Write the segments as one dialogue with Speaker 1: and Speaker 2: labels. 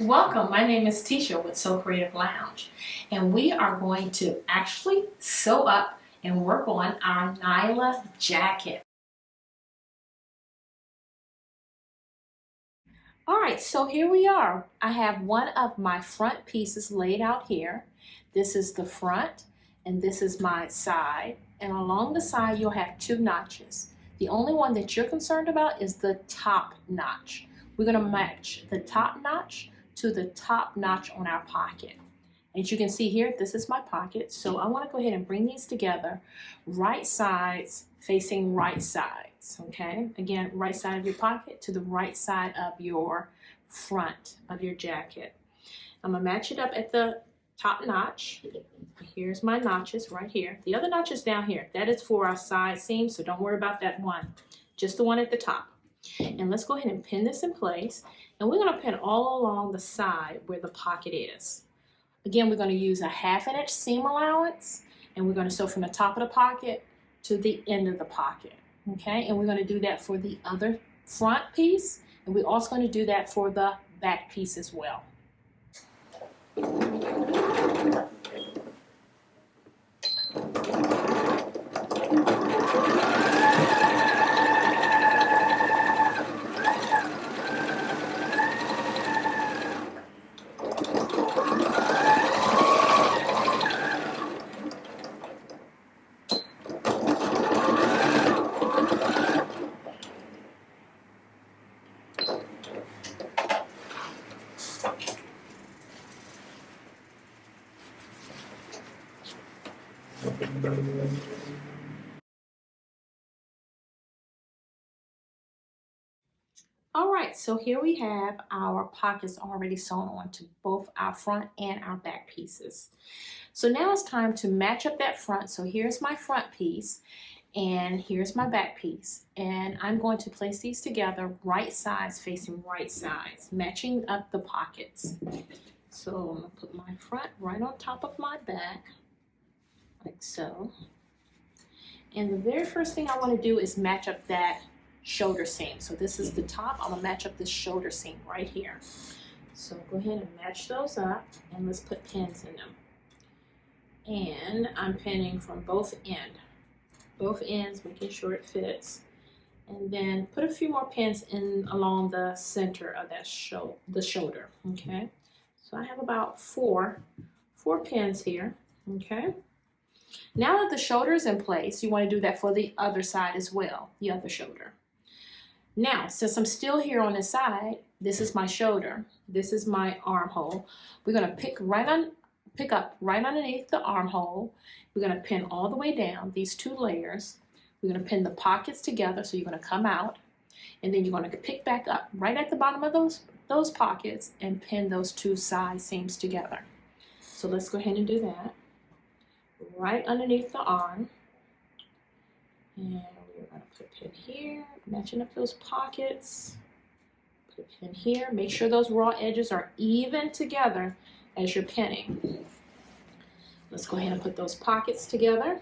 Speaker 1: Welcome, my name is Tisha with Sew Creative Lounge, and we are going to actually sew up and work on our Nyla jacket. Alright, so here we are. I have one of my front pieces laid out here. This is the front and this is my side, and along the side you'll have two notches. The only one that you're concerned about is the top notch. We're going to match the top notch to the top notch on our pocket. As you can see here, this is my pocket, so I want to go ahead and bring these together, right sides facing right sides, okay? Again, right side of your pocket to the right side of your front of your jacket. I'm going to match it up at the top notch. Here's my notches right here. The other notch is down here. That is for our side seam, so don't worry about that one. Just the one at the top. And let's go ahead and pin this in place. And we're going to pin all along the side where the pocket is. Again, we're going to use a 1/2 inch seam allowance, and we're going to sew from the top of the pocket to the end of the pocket. Okay, and we're going to do that for the other front piece, and we're also going to do that for the back piece as well. All right, so here we have our pockets already sewn on to both our front and our back pieces. So now it's time to match up that front. So here's my front piece and here's my back piece. And I'm going to place these together right sides facing right sides, matching up the pockets. So I'm going to put my front right on top of my back, like so. And the very first thing I want to do is match up that shoulder seam. So this is the top. I'm gonna match up this shoulder seam right here. So go ahead and match those up, and let's put pins in them. And I'm pinning from both ends, making sure it fits. And then put a few more pins in along the center of that the shoulder. Okay. So I have about four pins here. Okay. Now that the shoulder is in place, you want to do that for the other side as well, the other shoulder. Now, since I'm still here on this side, this is my shoulder, this is my armhole. We're going to pick up right underneath the armhole. We're going to pin all the way down these two layers. We're going to pin the pockets together, so you're going to come out, and then you're going to pick back up right at the bottom of those pockets and pin those two side seams together. So let's go ahead and do that. Right underneath the arm, and we're going to put a pin here, matching up those pockets, put a pin here, make sure those raw edges are even together as you're pinning. Let's go ahead and put those pockets together.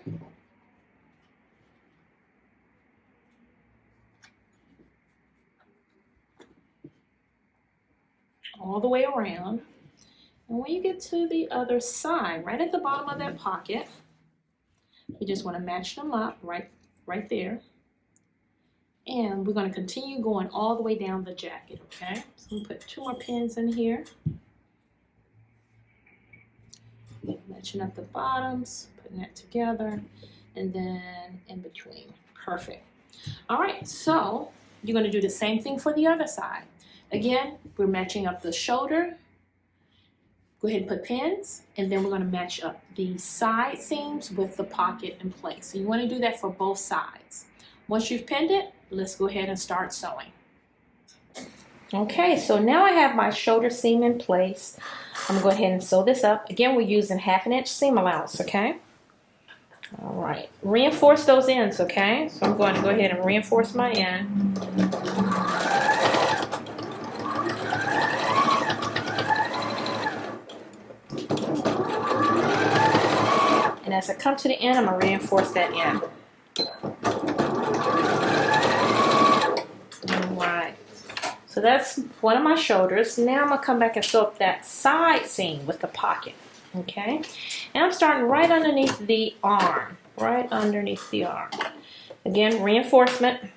Speaker 1: All the way around. And when you get to the other side, right at the bottom of that pocket, you just want to match them up right there. And we're going to continue going all the way down the jacket, okay? So we put two more pins in here. Matching up the bottoms, putting that together, and then in between. Perfect. All right, so you're going to do the same thing for the other side. Again, we're matching up the shoulder. Go ahead and put pins, and then we're going to match up the side seams with the pocket in place. So you want to do that for both sides. Once you've pinned it, let's go ahead and start sewing. Okay, so now I have my shoulder seam in place. I'm going to go ahead and sew this up. Again, we're using 1/2 inch seam allowance, okay? All right, reinforce those ends, okay? So I'm going to go ahead and reinforce my end. And as I come to the end, I'm going to reinforce that end. All right. So that's one of my shoulders. Now I'm going to come back and sew up that side seam with the pocket. Okay? And I'm starting right underneath the arm. Right underneath the arm. Again, reinforcement.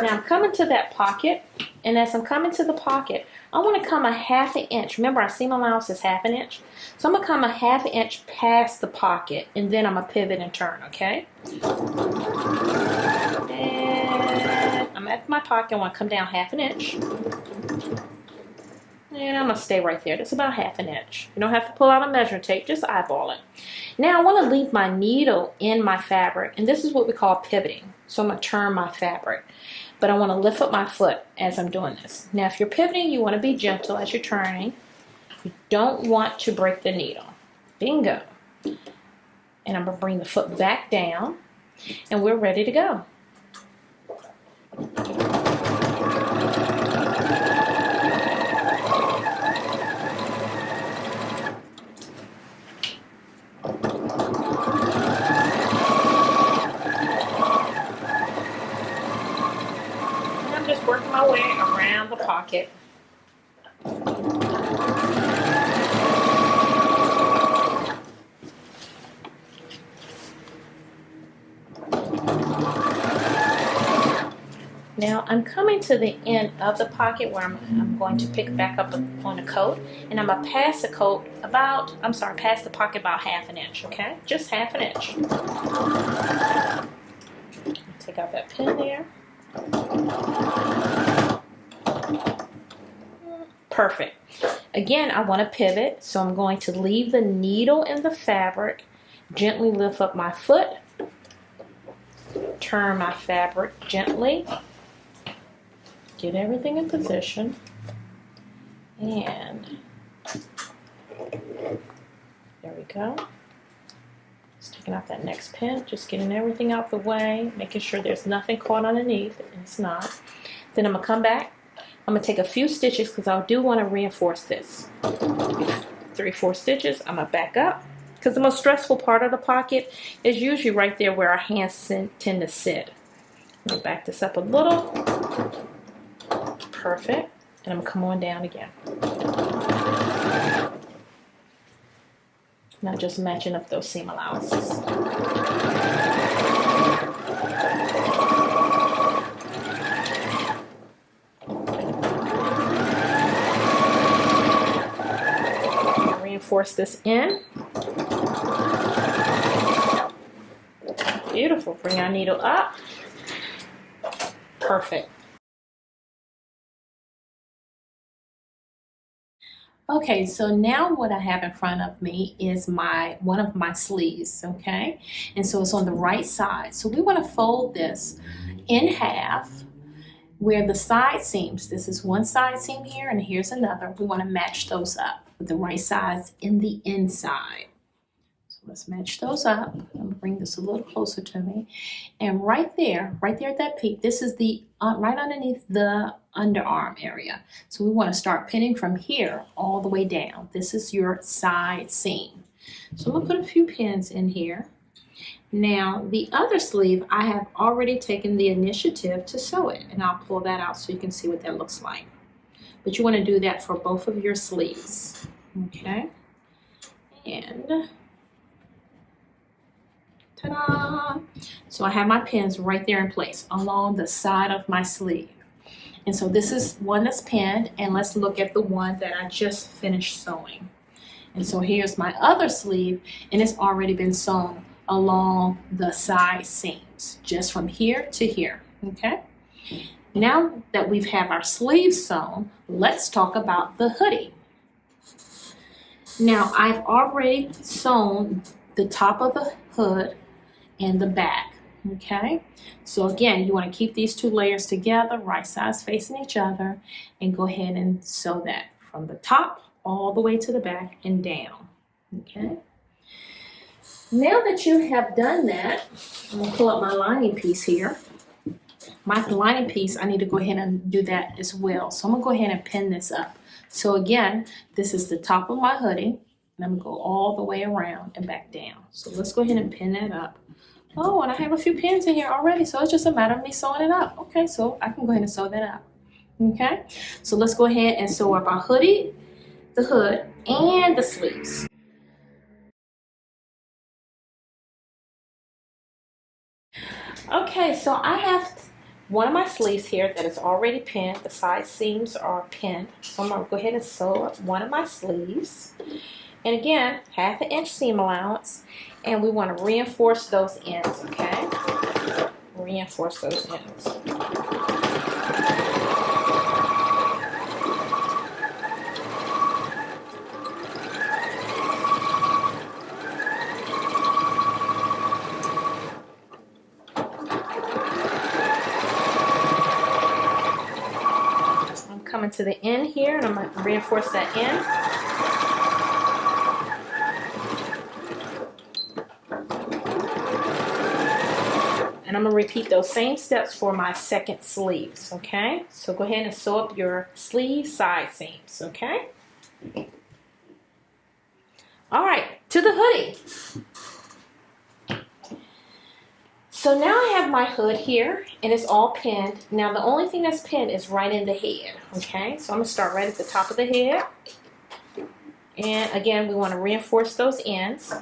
Speaker 1: Now I'm coming to that pocket, and as I'm coming to the pocket, I want to come a 1/2 inch. Remember, our seam allowance is 1/2 inch. So I'm going to come a 1/2 inch past the pocket, and then I'm going to pivot and turn, okay? And I'm at my pocket. I want to come down 1/2 inch. And I'm going to stay right there. That's about 1/2 inch. You don't have to pull out a measuring tape. Just eyeball it. Now I want to leave my needle in my fabric, and this is what we call pivoting. So I'm going to turn my fabric. But I want to lift up my foot as I'm doing this. Now if you're pivoting, you want to be gentle as you're turning. You don't want to break the needle. Bingo. And I'm going to bring the foot back down, and we're ready to go. Working my way around the pocket. Now I'm coming to the end of the pocket where I'm going to pick back up on the coat, and I'm gonna pass the coat about, pass the pocket about 1/2 inch, okay? Just 1/2 inch. Take out that pin there. Perfect. Again, I want to pivot, so I'm going to leave the needle in the fabric, gently lift up my foot, turn my fabric gently, get everything in position, and there we go. Just taking out that next pin, just getting everything out the way, making sure there's nothing caught underneath, and it's not. Then I'm going to come back. I'm going to take a few stitches because I do want to reinforce this. 3-4 stitches. I'm going to back up because the most stressful part of the pocket is usually right there where our hands tend to sit. I'm going to back this up a little. Perfect. And I'm going to come on down again. Now just matching up those seam allowances. Reinforce this in. Beautiful. Bring our needle up. Perfect. Okay, so now what I have in front of me is one of my sleeves, okay? And so it's on the right side. So we want to fold this in half where the side seams, this is one side seam here and here's another. We want to match those up with the right sides in the inside. So let's match those up. I'm going to bring this a little closer to me. And right there at that peak, this is the right underneath the underarm area. So we want to start pinning from here all the way down. This is your side seam. So I'm going to put a few pins in here. Now the other sleeve, I have already taken the initiative to sew it, and I'll pull that out so you can see what that looks like. But you want to do that for both of your sleeves, okay? And ta-da! So I have my pins right there in place along the side of my sleeve. And so this is one that's pinned, and let's look at the one that I just finished sewing. And so here's my other sleeve, and it's already been sewn along the side seams, just from here to here, okay? Now that we've had our sleeves sewn, let's talk about the hoodie. Now I've already sewn the top of the hood and the back, okay? So again, you want to keep these two layers together, right sides facing each other, and go ahead and sew that from the top all the way to the back and down, okay? Now that you have done that, I'm going to pull up my lining piece here. My lining piece, I need to go ahead and do that as well. So I'm going to go ahead and pin this up So again, this is the top of my hoodie, and I'm gonna go all the way around and back down. So let's go ahead and pin that up. Oh, and I have a few pins in here already, so it's just a matter of me sewing it up. Okay, so I can go ahead and sew that up. Okay, so let's go ahead and sew up our hoodie, the hood, and the sleeves. Okay, so I have one of my sleeves here that is already pinned. The side seams are pinned. So I'm going to go ahead and sew up one of my sleeves. And again, 1/2 inch seam allowance. And we want to reinforce those ends, okay? Reinforce those ends. I'm coming to the end here, and I'm going to reinforce that end. And I'm going to repeat those same steps for my second sleeves, okay? So go ahead and sew up your sleeve side seams, okay? All right, to the hoodie. So now I have my hood here, and it's all pinned. Now the only thing that's pinned is right in the head, okay? So I'm going to start right at the top of the head. And again, we want to reinforce those ends.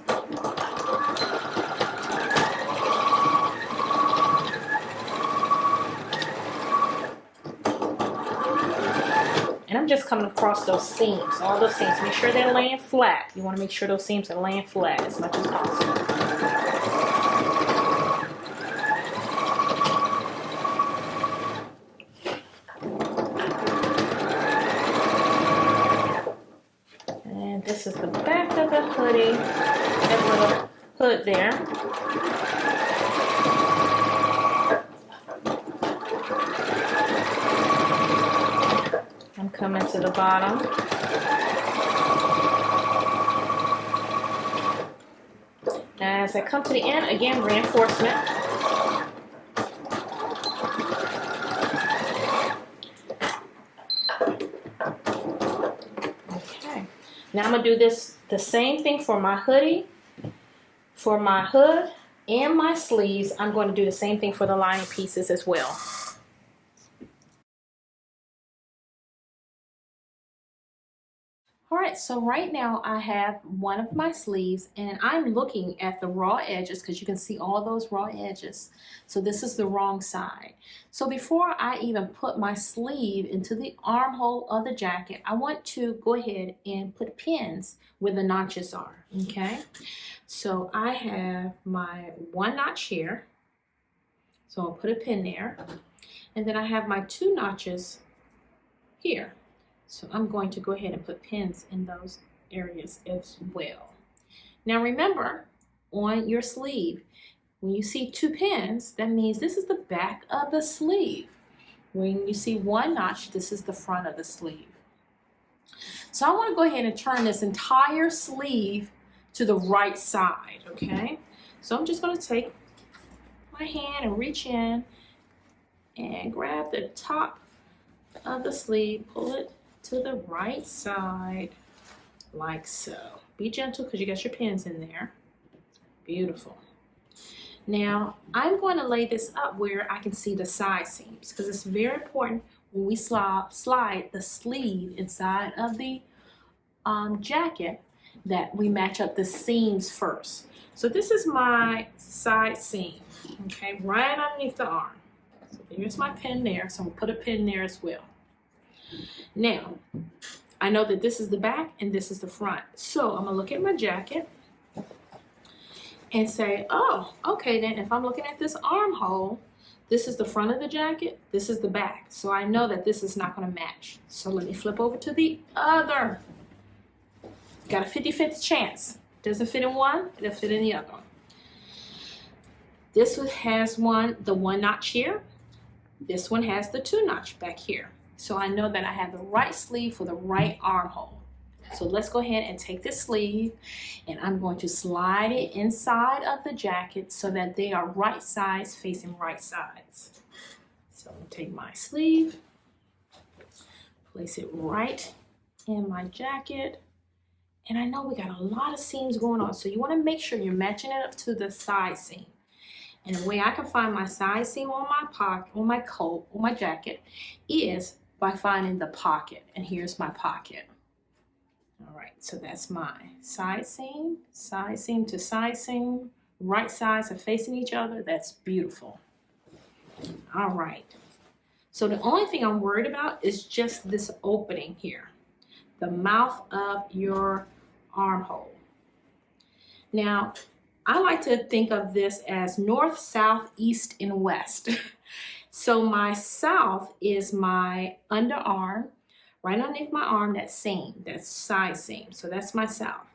Speaker 1: And I'm just coming across those seams, all those seams. Make sure they're laying flat. You want to make sure those seams are laying flat as much as possible. And this is the back of the hoodie. That little hood there. I'm coming to the bottom. As I come to the end, again, reinforcement. Okay. Now I'm going to do this, the same thing for my hoodie, for my hood, and my sleeves. I'm going to do the same thing for the lining pieces as well. Alright, so right now I have one of my sleeves, and I'm looking at the raw edges because you can see all those raw edges. So this is the wrong side. So before I even put my sleeve into the armhole of the jacket, I want to go ahead and put pins where the notches are, okay? So I have my one notch here. So I'll put a pin there. And then I have my 2 notches here. So I'm going to go ahead and put pins in those areas as well. Now remember, on your sleeve, when you see 2 pins, that means this is the back of the sleeve. When you see 1 notch, this is the front of the sleeve. So I want to go ahead and turn this entire sleeve to the right side, okay? So I'm just going to take my hand and reach in and grab the top of the sleeve, pull it to the right side, like so. Be gentle because you got your pins in there. Beautiful. Now, I'm going to lay this up where I can see the side seams because it's very important when we slide the sleeve inside of the jacket that we match up the seams first. So this is my side seam, okay, right underneath the arm. So here's my pin there, so I'm going to put a pin there as well. Now, I know that this is the back and this is the front. So I'm going to look at my jacket and say, oh, okay, then if I'm looking at this armhole, this is the front of the jacket, this is the back. So I know that this is not going to match. So let me flip over to the other. Got a 50-50 chance. Doesn't fit in one, it'll fit in the other one. This one has the 1 notch here. This one has the 2 notch back here. So I know that I have the right sleeve for the right armhole. So let's go ahead and take this sleeve, and I'm going to slide it inside of the jacket so that they are right sides facing right sides. So I'm going to take my sleeve, place it right in my jacket. And I know we got a lot of seams going on, so you want to make sure you're matching it up to the side seam. And the way I can find my side seam on my pocket, on my coat, on my jacket, is by finding the pocket. And here's my pocket. All right, so that's my side seam to side seam. Right sides are facing each other. That's beautiful. All right. So the only thing I'm worried about is just this opening here, the mouth of your armhole. Now, I like to think of this as north, south, east, and west. So my south is my underarm, right underneath my arm, that seam, that side seam. So that's my south.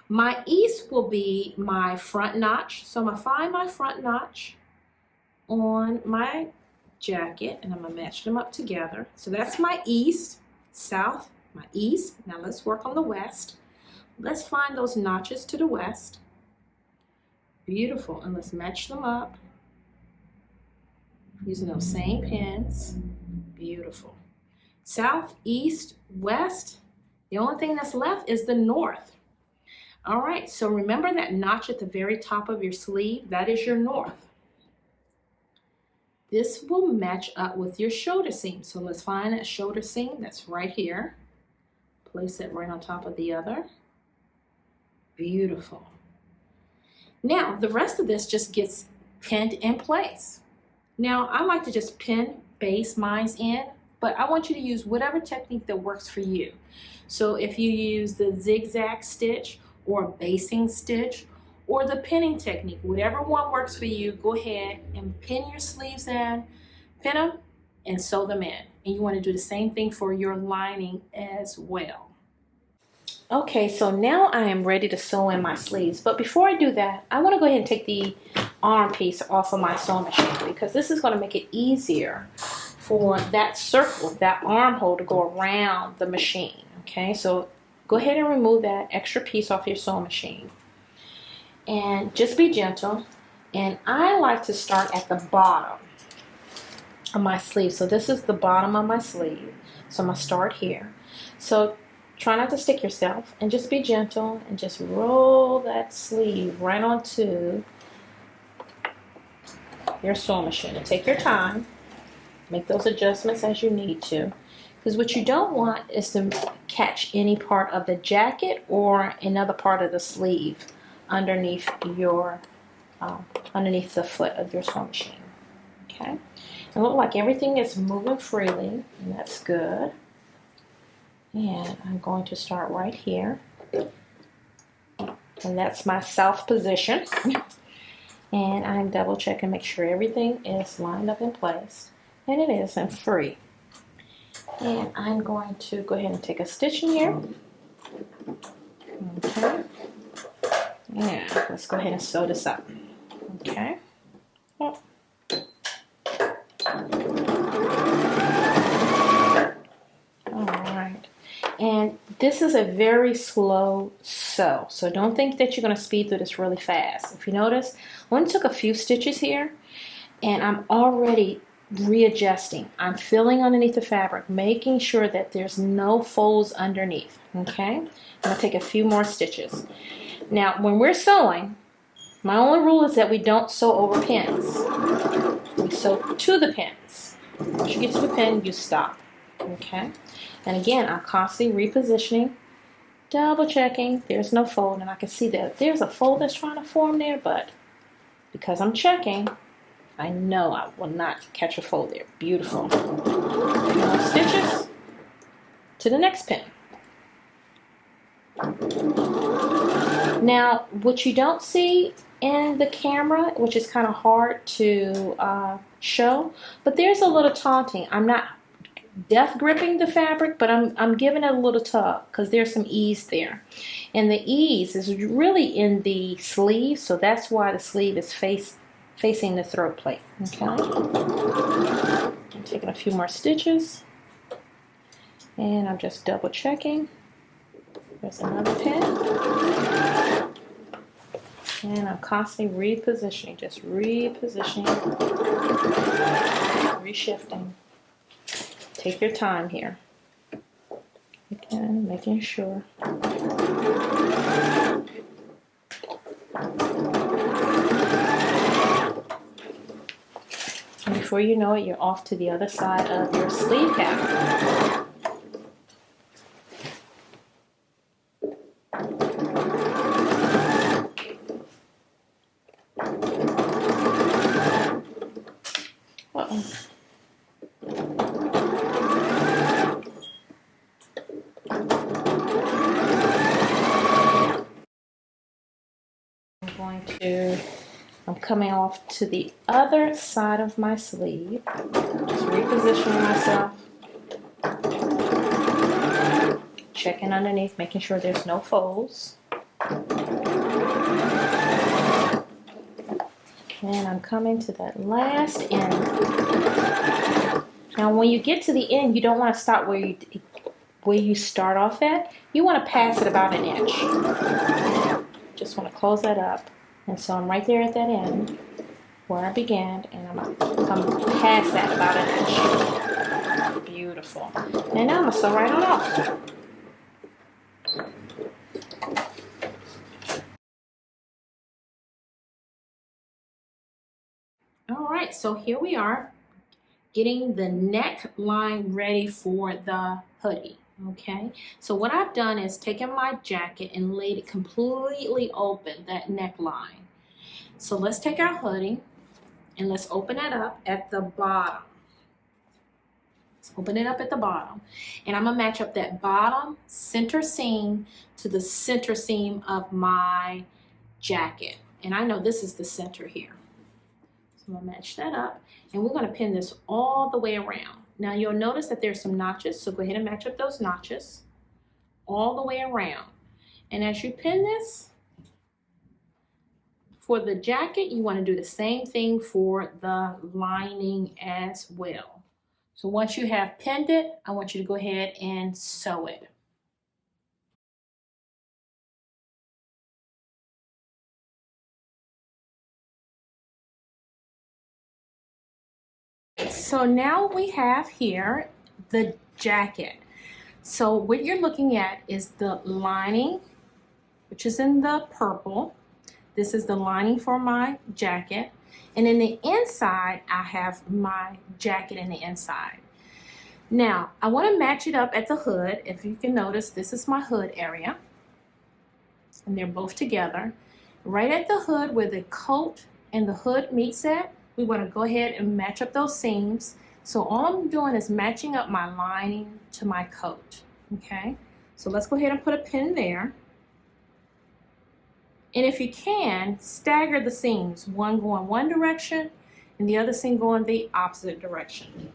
Speaker 1: My east will be my front notch. So I'm gonna find my front notch on my jacket and I'm gonna match them up together. So that's my east, south, my east. Now let's work on the west. Let's find those notches to the west. Beautiful, and let's match them up using those same pins. Beautiful. South, east, west. The only thing that's left is the north. All right, so remember that notch at the very top of your sleeve? That is your north. This will match up with your shoulder seam. So let's find that shoulder seam that's right here. Place it right on top of the other. Beautiful. Now, the rest of this just gets pinned in place. Now, I like to just pin base mine in, but I want you to use whatever technique that works for you. So if you use the zigzag stitch or basting stitch or the pinning technique, whatever one works for you, go ahead and pin your sleeves in, pin them, and sew them in. And you want to do the same thing for your lining as well. Okay, so now I am ready to sew in my sleeves. But before I do that, I want to go ahead and take the arm piece off of my sewing machine because this is going to make it easier for that circle, that armhole to go around the machine. Okay, so go ahead and remove that extra piece off your sewing machine. And just be gentle. And I like to start at the bottom of my sleeve. So this is the bottom of my sleeve. So I'm going to start here. So try not to stick yourself and just be gentle and just roll that sleeve right onto your sewing machine. And take your time. Make those adjustments as you need to. Because what you don't want is to catch any part of the jacket or another part of the sleeve underneath your underneath the foot of your sewing machine. Okay? It looks like everything is moving freely, and that's good. And I'm going to start right here. And that's my south position. And I'm double checking, make sure everything is lined up in place. And it is, and free. And I'm going to go ahead and take a stitch in here. Okay. Yeah, let's go ahead and sew this up. Okay. Oh. Alright. And this is a very slow sew. So don't think that you're going to speed through this really fast. If you notice, I only took a few stitches here and I'm already readjusting. I'm filling underneath the fabric, making sure that there's no folds underneath. Okay? I'm going to take a few more stitches. Now, when we're sewing, my only rule is that we don't sew over pins. We sew to the pins. Once you get to the pin, you stop. Okay? And again, I'm constantly repositioning, double checking. There's no fold, and I can see that there's a fold that's trying to form there, but because I'm checking, I know I will not catch a fold there. Beautiful. A few more stitches to the next pin. Now, what you don't see in the camera, which is kind of hard to show, but there's a little taunting. I'm not death gripping the fabric, but I'm giving it a little tug because there's some ease there. And the ease is really in the sleeve, so that's why the sleeve is facing the throat plate. Okay. I'm taking a few more stitches, and I'm just double checking. There's another pin. And I'm constantly repositioning, just repositioning, reshifting. Take your time here. Again, making sure. And before you know it, you're off to the other side of your sleeve cap. I'm coming off to the other side of my sleeve. Just repositioning myself. Checking underneath, making sure there's no folds. And I'm coming to that last end. Now when you get to the end, you don't want to stop where you start off at. You want to pass it about an inch. Just want to close that up. And so I'm right there at that end where I began, and I'm going to come past that about an inch. Beautiful. And now I'm going to sew right on off. All right, so here we are getting the neckline ready for the hoodie. Okay, so what I've done is taken my jacket and laid it completely open, that neckline. So let's take our hoodie and let's open it up at the bottom. Let's open it up at the bottom. And I'm gonna match up that bottom center seam to the center seam of my jacket. And I know this is the center here. So I'm gonna match that up, and we're gonna pin this all the way around. Now you'll notice that there's some notches, so go ahead and match up those notches all the way around. And as you pin this, for the jacket, you want to do the same thing for the lining as well. So once you have pinned it, I want you to go ahead and sew it. So now we have here the jacket. So what you're looking at is the lining, which is in the purple. This is the lining for my jacket. And in the inside, I have my jacket in the inside. Now, I want to match it up at the hood. If you can notice, this is my hood area. And they're both together. Right at the hood where the coat and the hood meets at, we want to go ahead and match up those seams. So all I'm doing is matching up my lining to my coat. Okay, so let's go ahead and put a pin there. And if you can, stagger the seams, one going one direction and the other seam going the opposite direction.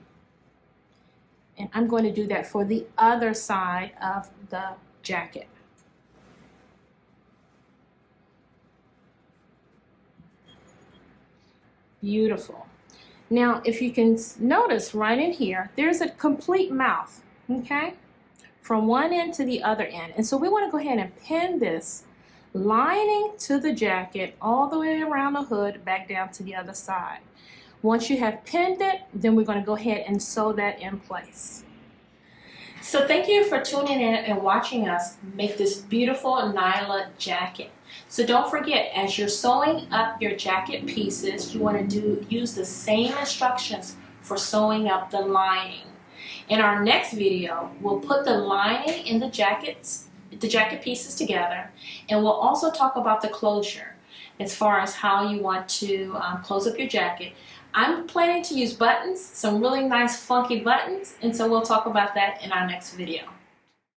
Speaker 1: And I'm going to do that for the other side of the jacket. Beautiful. Now, if you can notice right in here, there's a complete mouth, okay, from one end to the other end. And so we want to go ahead and pin this lining to the jacket all the way around the hood back down to the other side. Once you have pinned it, then we're going to go ahead and sew that in place. So thank you for tuning in and watching us make this beautiful Nyla jacket. So don't forget, as you're sewing up your jacket pieces, you want to use the same instructions for sewing up the lining. In our next video, we'll put the lining in the jacket pieces together, and we'll also talk about the closure as far as how you want to close up your jacket. I'm planning to use buttons, some really nice funky buttons, and so we'll talk about that in our next video.